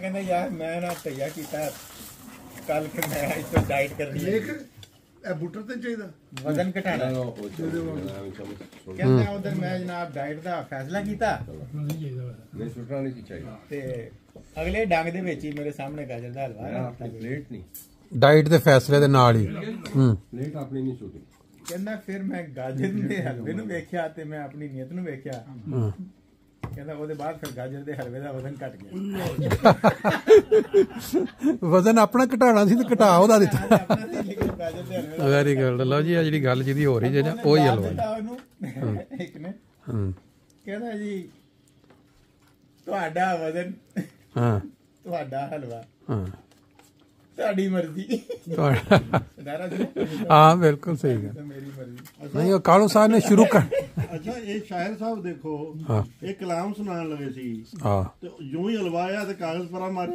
कहना यार मैं ना तैयार किया कल फिर मैं इसको डाइट करनी है बूटर तो चाहिए वजन घटाना कहना उधर मैं जनाब डाइट का फैसला किया ते अगले डंग दे विच ही मेरे सामने गाजर दा हलवा प्लेट नहीं डाइट दे फैसले दे नाल ही प्लेट अपनी नहीं छूटी कहना फिर मैं गाजर दे हलवे नूं वेख्या ते मैं अपनी नीयत नूं वेख्या कहना ਉਹਦੇ ਬਾਅਦ ਫਿਰ ਗਾਜਰ ਦੇ ਹਲਵੇ ਦਾ ਵਜ਼ਨ ਘਟ ਗਿਆ ਵਜ਼ਨ ਆਪਣਾ ਘਟਾਉਣਾ ਸੀ ਤੇ ਘਟਾ ਉਹਦਾ ਦਿੱਤਾ ਵੈਰੀ ਗੁੱਡ ਲਓ ਜੀ ਆ ਜਿਹੜੀ ਗੱਲ ਜਿਹਦੀ ਹੋ ਰਹੀ ਜੇ ਉਹ ਹੀ ਹਲਵਾ ਇੱਕ ਨੇ ਕਹਿੰਦਾ ਜੀ ਤੁਹਾਡਾ ਵਜ਼ਨ ਹਾਂ ਤੁਹਾਡਾ ਹਲਵਾ ਹਾਂ ਤੁਹਾਡੀ ਮਰਜ਼ੀ ਹਾਂ ਬਿਲकुल सही ਗੱਲ ਮੇਰੀ ਮਰਜ਼ੀ नहीं वो कालू साहब ने शुरू कर अच्छा ये शायर साहब देखो एक कलाम सुनान लगे सी हाँ तो यूं ही हलवाया तो कागज पर मारे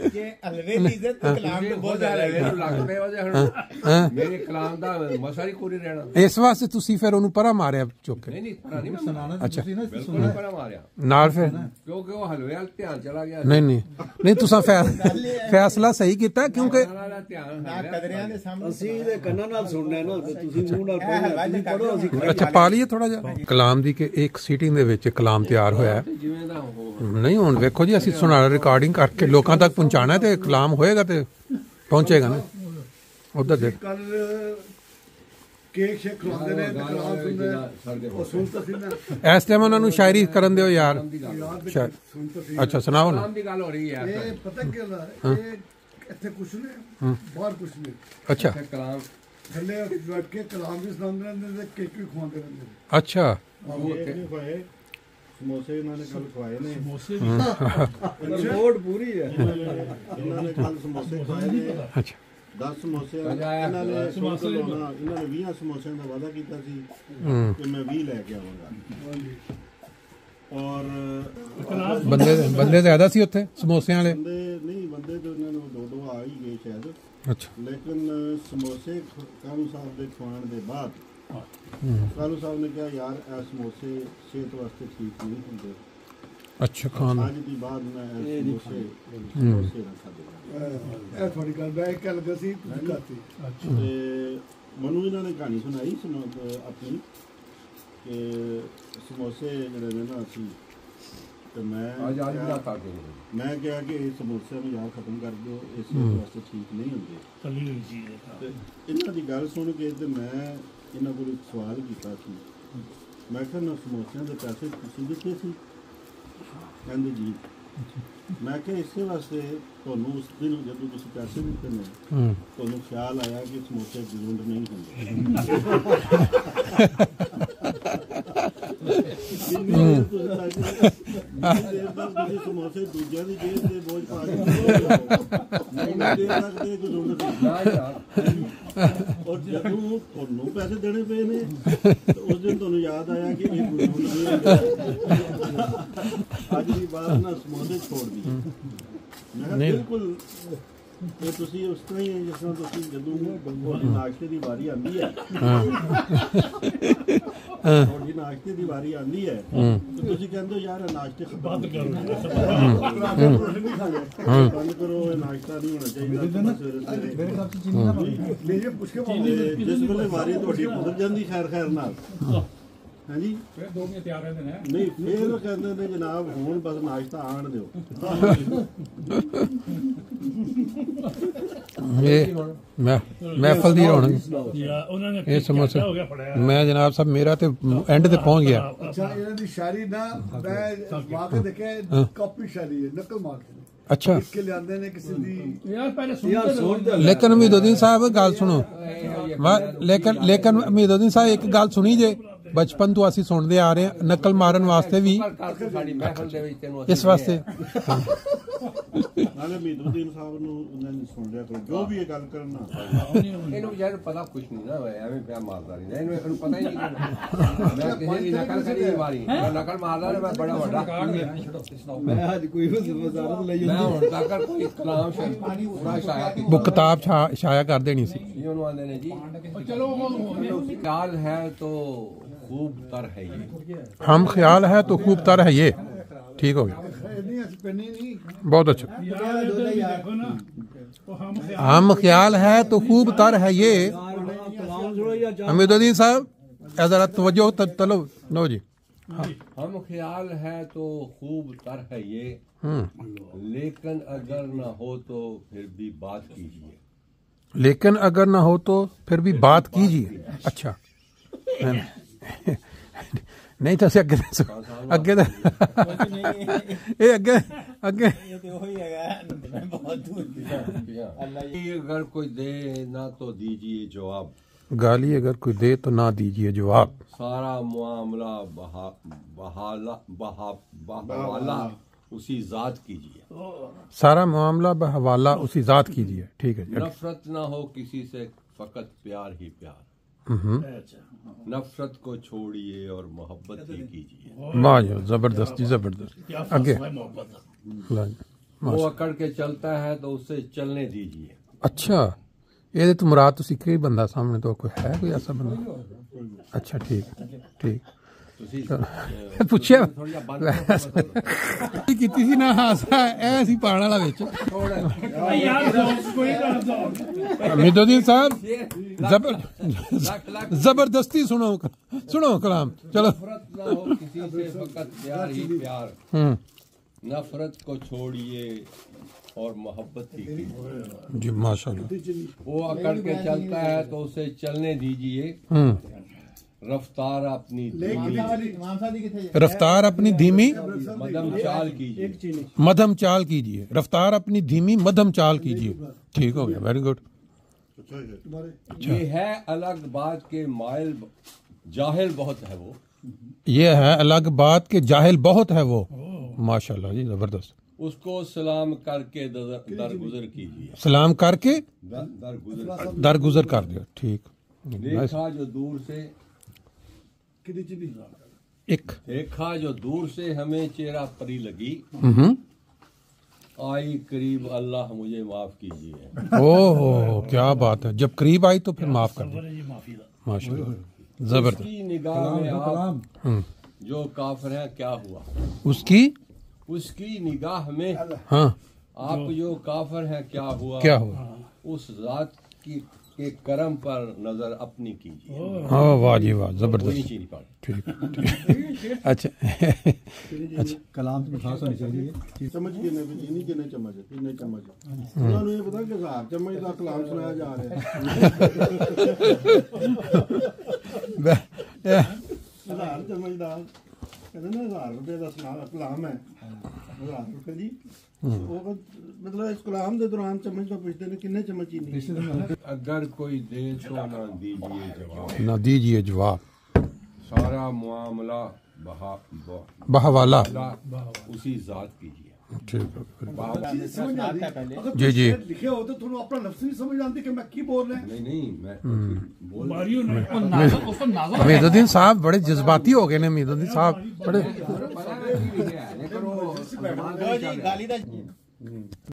ये हलवे की इज्जत कलाम तो बहुत ज्यादा है मेरे कलाम दा मसारी कोरी रहना इस वास्ते तुसी फिर ओनू परा मारिया चुक के नहीं परा नहीं मैं सुनाना अच्छा बिल्कुल परा मारिया नाल फिर क्योंकि वो हलवे वाल ध्यान चला गया नहीं तुसा फैसला सही कीता क्योंकि अच्छा पा लीए थोड़ा जा कलाम दी के एक सीटिंग दे विच कलाम तैयार होया नहीं हुण वेखो जी असीं सुना रिकॉर्डिंग करके लोकां तक पहुंचाना है ते कलाम होएगा ते पहुंचेगा ना उधर देख केक शेक खिलाते ने कलाम सुनते और सुनता सी ना इस टाइम उन्हां नूं शायरी करन दिओ यार अच्छा सुनाओ ना दी गल हो रही है ये पता क्या है ये ਇੱਥੇ ਕੁਛ ਨੇ ਬਾਹਰ ਕੁਛ ਨੇ ਅੱਛਾ ਕਲਾਮ ਥੱਲੇ ਬੈਠ ਕੇ ਕਲਾਮ ਵੀ ਸੁਣਾਉਂਦੇ ਰਹਿੰਦੇ ਤੇ ਕੇਕ ਵੀ ਖਵਾਉਂਦੇ ਰਹਿੰਦੇ ਅੱਛਾ ਸਮੋਸੇ ਇਹਨਾਂ ਨੇ ਕੱਲ ਖਵਾਏ ਨੇ ਸਮੋਸੇ ਰਿਪੋਰਟ ਪੂਰੀ ਹੈ ਇਹਨਾਂ ਨੇ ਕੱਲ ਸਮੋਸੇ ਖਵਾਏ ਨੇ ਅੱਛਾ 10 ਸਮੋਸੇ ਇਹਨਾਂ ਨੇ 20 ਸਮੋਸਿਆਂ ਦਾ ਵਾਅਦਾ ਕੀਤਾ ਸੀ ਕਿ ਮੈਂ 20 ਲੈ ਕੇ ਆਵਾਂਗਾ ਔਰ ਬੰਦੇ ਜ਼ਿਆਦਾ ਸੀ ਉੱਥੇ ਸਮੋਸਿਆਂ ਵਾਲੇ ਨਹੀਂ ਬੰਦੇ ਤਾਂ ਇਹਨਾਂ ਨੂੰ ਦੋ ਆ ਹੀ ਗਏ ਸ਼ਾਇਦ ਅੱਛਾ ਲੇਕਿਨ ਸਮੋਸੇ ਕਾਲੂ ਸਾਹਿਬ ਦੇ ਖਵਾਉਣ ਦੇ ਬਾਅਦ ਕਾਲੂ ਸਾਹਿਬ ਨੇ ਕਿਹਾ ਯਾਰ ਇਹ ਸਮੋਸੇ ਸਿਹਤ ਵਾਸਤੇ ਠੀਕ ਨਹੀਂ ਹੁੰਦੇ ਅੱਛਾ ਖਾਣ ਅੱਜ ਦੀ ਬਾਅਦ ਮੈਂ ਸਮੋਸੇ ਨਾ ਖਾਦੇ ਇਹ ਥੋੜੀ ਗੱਲ ਬੈ ਕੱਲ ਗਸੀ ਕਾਤੀ ਤੇ ਮੈਨੂੰ ਇਹਨਾਂ ਨੇ ਕਹਾਣੀ ਸੁਣਾਈ ਆਪਣੀ ਕਿ ਸਮੋਸੇ ਜਿਹੜੇ ਨੇ ਨਾ ਅਸੀਂ ਤੇ ਮੈਂ ਕਿਹਾ ਕਿ ਇਹ ਸਮੋਸਿਆਂ ਨੂੰ ਯਾਰ ਖਤਮ ਕਰ ਦਿਓ ਇਸ ਵਾਸਤੇ ਠੀਕ ਨਹੀਂ ਹੁੰਦੇ ਤੇ ਇਹਨਾਂ ਦੀ ਗੱਲ ਸੁਣ ਕੇ ਤੇ ਮੈਂ ਇਹਨਾਂ ਕੋਲ ਇੱਕ ਸਵਾਲ ਕੀਤਾ ਸੀ ਮੈਂ ਕਿਹਾ ਨਾ ਸਮੋਸਿਆਂ ਦੇ ਪੈਸੇ ਤੁਸੀਂ ਦਿੱਤੇ ਸੀ ਕਹਿੰਦੇ ਜੀ ਮੈਂ ਕਿਹਾ ਇਸੇ ਵਾਸਤੇ ਤੁਹਾਨੂੰ ਉਸ ਦਿਨ ਜਦੋਂ ਤੁਸੀਂ ਪੈਸੇ ਦਿੱਤੇ ਨੇ ਤੁਹਾਨੂੰ ਖਿਆਲ ਆਇਆ ਕਿ ਸਮੋਸੇ ਗਲੂੰਡ ਨਹੀਂ ਹੁੰਦੇ ਸਮੋਸੇ ਦੂਜਿਆਂ ਦੀ ਜੇਬ ਤੇ ਬੋਝ ਪਾ ਕੇ ਔਰ ਜਦੋਂ ਤੁਹਾਨੂੰ ਪੈਸੇ ਦੇਣੇ ਪਏ ਨੇ ਉਸ ਦਿਨ ਤੁਹਾਨੂੰ ਯਾਦ ਆਇਆ ਕਿ ਇਹ ਅੱਜ ਦੀ ਬਾਤ ਨਾ ਸਮੋਸੇ ਛੋੜ ਦੀ ਮੈਂ ਬਿਲਕੁਲ ਤੇ ਤੁਸੀਂ ਉਸ ਤਰ੍ਹਾਂ ਹੀ ਜਿਸ ਤਰ੍ਹਾਂ ਤੁਸੀਂ ਜਦੋਂ ਨਾਸ਼ਤੇ ਦੀ ਵਾਰੀ ਆਉਂਦੀ ਹੈ ਤੁਹਾਡੀ ਨਾਸ਼ਤੇ ਦੀ ਵਾਰੀ ਆਉਂਦੀ ਹੈ ਤੇ ਤੁਸੀਂ ਕਹਿੰਦੇ ਹੋ ਯਾਰ ਨਾਸ਼ਤੇ ਬੰਦ ਕਰੋ ਬੰਦ ਕਰੋ ਇਹ ਨਾਸ਼ਤਾ ਨਹੀਂ ਹੋਣਾ ਚਾਹੀਦਾ ਜਿਸ ਵੇਲੇ ਵਾਰੀ ਤੁਹਾਡੀ ਗੁਜ਼ਰ ਜਾਂਦੀ ਖੈਰ ਨਾਲ ਹਾਂਜੀ ਫਿਰ 2 ਮਹੀਨੇ ਤਿਆਰ ਰਹਿੰਦੇ ਨੇ ਨਹੀਂ ਫਿਰ ਉਹ ਕਹਿੰਦੇ ਨੇ ਜਨਾਬ ਹੁਣ ਬਸ ਨਾਸ਼ਤਾ ਆਣ ਦਿਓ ਇਹ महफल दी रौनक ये समोसा मैं जनाब साहब मेरा तो एंड ते पहुंच गया अच्छा ਇਹਨਾਂ ਦੀ ਸ਼ਾਇਰੀ ਨਾ ਮੈਂ ਵਾਕਈ ਦੇਖਿਆ ਕਾਪੀ ਸ਼ਾਇਰੀ ਹੈ ਨਕਲ ਮਾਰ ਕੇ अच्छा के लियांदे ने किसी दी लेकिन उम्मीदुद्दीन साहब गल सुनो लेकिन उम्मीदुद्दीन साहब एक गल सुनी जे बचपन तो असी सुनते आ रहे हैं नकल मारन वास्ते भी इस वास्ते ਨਾਲੇ ਉਮੀਦੁੱਦੀਨ ਸਾਹਿਬ ਨੂੰ ਉਹਨਾਂ ਨੇ ਸੁਣ ਲਿਆ ਕਰੋ ਜੋ ਵੀ ਇਹ ਗੱਲ ਕਰਨਾ ਇਹਨੂੰ ਯਾਰ ਪਤਾ ਕੁਝ ਨਹੀਂ ਨਾ ਐਵੇਂ ਪਿਆ ਮਾਰਦਾ ਨਹੀਂ ਇਹਨੂੰ ਪਤਾ ਹੀ ਨਹੀਂ ਮੈਂ ਕਿਸੇ ਦੀ ਨਕਲ ਕਰੀ ਵਾਰੀ ਮੈਂ ਨਕਲ ਮਾਰਦਾ ਮੈਂ ਬੜਾ ਵੱਡਾ ਮੈਂ ਅੱਜ ਕੋਈ ਵਜ਼ਾਰਤ ਲਈ ਮੈਂ ਹੁਣ ਤੱਕ ਕੋਈ ਕਲਾਮ वो किताब शाया कर देनी सी ਉਹਨੂੰ ਆਂਦੇ ਨੇ ਜੀ ਚਲੋ ਖਿਆਲ ਹੈ तो खूब तर है ये। हम ख्याल है तो खूब तर है ये, ठीक हो गया, बहुत अच्छा। हम ख्याल है तो खूब तर है ये। हमीदुद्दीन साहब जरा तवज्जो तलो नो जी। हम ख्याल है तो खूब तर है ये, लेकिन अगर न हो तो फिर भी बात कीजिए। लेकिन अगर ना हो तो फिर भी बात कीजिए। अच्छा नहीं तो अगे अगे अगे अगे अगर कोई दे ना तो दीजिए जवाब, गाली अगर कोई दे तो ना दीजिए जवाब। सारा मामला बहवाला उसी जात कीजिए। सारा मामला बहवाला उसी जात कीजिए, ठीक है। नफरत ना हो किसी से, फकत प्यार ही प्यार। नफरत को छोड़िए और मोहब्बत ही कीजिए। वाह जबरदस्त जबरदस्त। आगे वो अकड़ के चलता है तो उसे चलने दीजिए। अच्छा ये तो मुराद तो सीखे ही बंदा सामने तो कोई है कोई ऐसा बंदा? अच्छा ठीक ठीक ਪੁੱਛਿਆ ਕੀਤੀ ਸੀ ਨਾ ਹਾਸਾ ਐ ਸੀ ਪਾਣ ਵਾਲਾ ਵਿੱਚ। ਹਮੀਦੁद्दीन साहब जबरदस्ती सुनो सुनो कलाम चलो। नफरत को छोड़िए और मोहब्बत ही कीजिए। जी माशाल्लाह। वो अकड़ के चलता है तो उसे चलने दीजिए। रफ्तार अपनी धीमी मध्यम चाल कीजिए। मध्यम चाल कीजिए। रफ्तार अपनी धीमी मध्यम चाल कीजिए, ठीक हो गया, वेरी गुड। ये है अलग बात के माइल जाहिल बहुत है वो। ये है अलग बात के जाहिल बहुत है वो। माशाल्लाह जी जबरदस्त। उसको सलाम करके दरगुजर कीजिए। सलाम करके दरगुजर कर दिया, ठीक। देखा जो दूर से एक देखा जो दूर से हमें चेहरा परी लगी, आई करीब अल्लाह मुझे माफ कीजिए। ओह क्या बात है, जब करीब आई तो फिर माफ कर दी। माशाल्लाह जबरदस्त। उसकी निगाह में आप जो काफिर है क्या हुआ? उसकी निगाह में हाँ आप जो काफिर है क्या हुआ? उस जात के करम पर नजर अपनी कीजिए। हाँ वाह जी वाह जबरदस्त, ठीक। अच्छा अच्छा कलाम की खास होनी चाहिए। चम्मच किन्ने चीनी किन्ने चम्मच किन्ने चम्मच उन्होंने ये पता कि 1000 चम्मच का कलाम सुनाया जा रहा है। 1000 चम्मच का कहते ना 1000 रुपए का सुना कलाम है, 1000 रुपए जी। मतलब इस कलाम के दौरान चम्मच का पूछते हैं किन्ने चम्मच चीनी। अगर कोई दे तो ना दीजिए जवाब। ना दीजिए जवाब। सारा मामला बहवाला उसी जात कीजिए, ठीक है। जी जी लिखे हो तो थोड़ा अपना लफ्ज़ नहीं समझ आती कि मैं की बोल रहे हैं। नहीं मैं बोल हमीदुद्दीन साहब बड़े जज्बाती हो गए ने। हमीदुद्दीन साहब बड़े